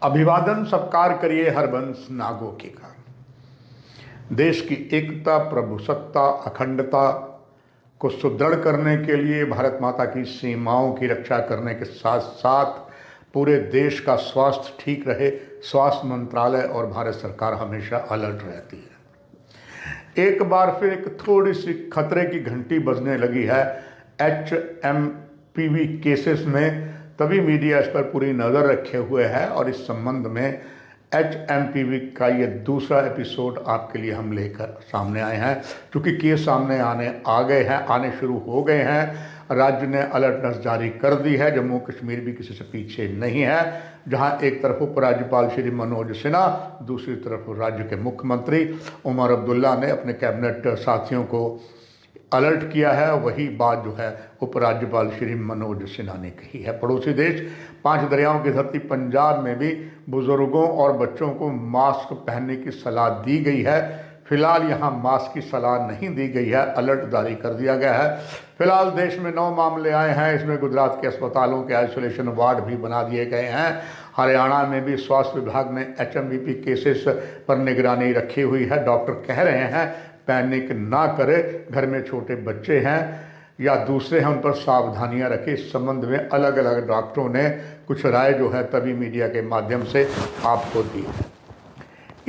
अभिवादन सत्कार करिए हरबंस नागों के का। देश की एकता, प्रभुसत्ता, अखंडता को सुदृढ़ करने के लिए, भारत माता की सीमाओं की रक्षा करने के साथ साथ पूरे देश का स्वास्थ्य ठीक रहे, स्वास्थ्य मंत्रालय और भारत सरकार हमेशा अलर्ट रहती है। एक बार फिर एक थोड़ी सी खतरे की घंटी बजने लगी है HMPV केसेस में। तभी मीडिया इस पर पूरी नज़र रखे हुए है और इस संबंध में HMPV का ये दूसरा एपिसोड आपके लिए हम लेकर सामने आए हैं। क्योंकि केस सामने आने शुरू हो गए हैं। राज्य ने अलर्टनेस जारी कर दी है। जम्मू कश्मीर भी किसी से पीछे नहीं है, जहां एक तरफ उपराज्यपाल श्री मनोज सिन्हा, दूसरी तरफ राज्य के मुख्यमंत्री उमर अब्दुल्ला ने अपने कैबिनेट साथियों को अलर्ट किया है। वही बात जो है उपराज्यपाल श्री मनोज सिन्हा ने कही है। पड़ोसी देश 5 दरियाओं की धरती पंजाब में भी बुजुर्गों और बच्चों को मास्क पहनने की सलाह दी गई है। फिलहाल यहाँ मास्क की सलाह नहीं दी गई है, अलर्ट जारी कर दिया गया है। फिलहाल देश में 9 मामले आए हैं। इसमें गुजरात के अस्पतालों के आइसोलेशन वार्ड भी बना दिए गए हैं। हरियाणा में भी स्वास्थ्य विभाग ने HMPV केसेस पर निगरानी रखी हुई है। डॉक्टर कह रहे हैं पैनिक ना करें, घर में छोटे बच्चे हैं या दूसरे हैं, उन पर सावधानियां रखें। इस संबंध में अलग अलग डॉक्टरों ने कुछ राय जो है तभी मीडिया के माध्यम से आपको दी है।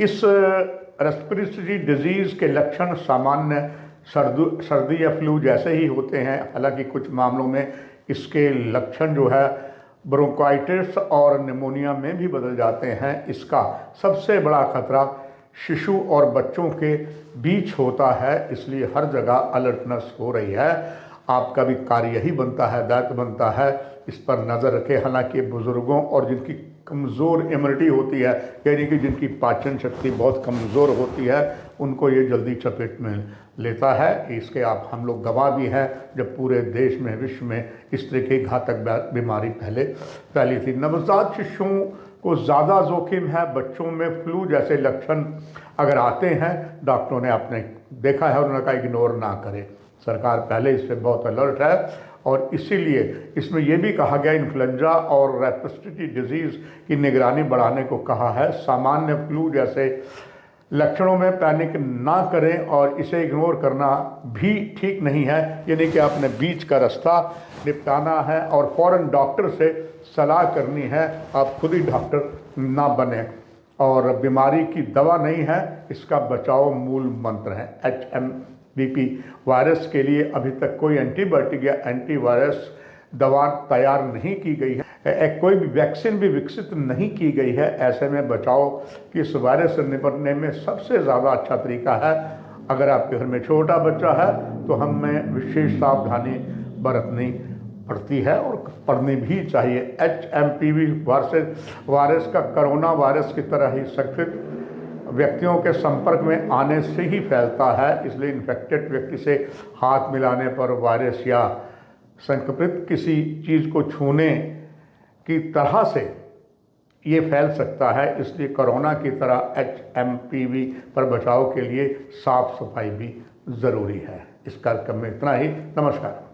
इस रेस्पिरेटरी डिजीज़ के लक्षण सामान्य सर्दी या फ्लू जैसे ही होते हैं। हालांकि कुछ मामलों में इसके लक्षण जो है ब्रोंकाइटिस और निमोनिया में भी बदल जाते हैं। इसका सबसे बड़ा खतरा शिशु और बच्चों के बीच होता है, इसलिए हर जगह अलर्टनेस हो रही है। आपका भी कार्य यही बनता है, दायित्व बनता है, इस पर नज़र रखें। हालांकि बुज़ुर्गों और जिनकी कमज़ोर इम्यूनिटी होती है, यानी कि जिनकी पाचन शक्ति बहुत कमज़ोर होती है, उनको ये जल्दी चपेट में लेता है। इसके हम लोग गवाह भी हैं, जब पूरे देश में, विश्व में इस तरह की घातक बीमारी पहले फैली थी। नवजात शिशुओं को ज़्यादा जोखिम है। बच्चों में फ्लू जैसे लक्षण अगर आते हैं, डॉक्टरों ने आपने देखा है, उन्होंने कहा इग्नोर ना करें। सरकार पहले इससे बहुत अलर्ट है और इसीलिए इसमें यह भी कहा गया इन्फ्लुएंजा और रेस्पिरेटरी डिजीज़ की निगरानी बढ़ाने को कहा है। सामान्य फ्लू जैसे लक्षणों में पैनिक ना करें और इसे इग्नोर करना भी ठीक नहीं है। यानी कि आपने बीच का रास्ता निपटाना है और फ़ौरन डॉक्टर से सलाह करनी है। आप खुद ही डॉक्टर ना बने। और बीमारी की दवा नहीं है, इसका बचाव मूल मंत्र है। HMPV वायरस के लिए अभी तक कोई एंटीबायोटिक या एंटीवायरस दवा तैयार नहीं की गई है। कोई भी वैक्सीन भी विकसित नहीं की गई है। ऐसे में बचाव की इस वायरस से निपटने में सबसे ज़्यादा अच्छा तरीका है, अगर आपके घर में छोटा बच्चा है तो हमें विशेष सावधानी बरतनी पड़ती है और पड़नी भी चाहिए। HMPV वायरस का कोरोना वायरस की तरह ही संक्रमित व्यक्तियों के संपर्क में आने से ही फैलता है। इसलिए इन्फेक्टेड व्यक्ति से हाथ मिलाने पर वायरस या संक्रमित किसी चीज़ को छूने की तरह से ये फैल सकता है। इसलिए कोरोना की तरह HMPV पर बचाव के लिए साफ सफाई भी ज़रूरी है। इस कार्यक्रम में इतना ही। नमस्कार।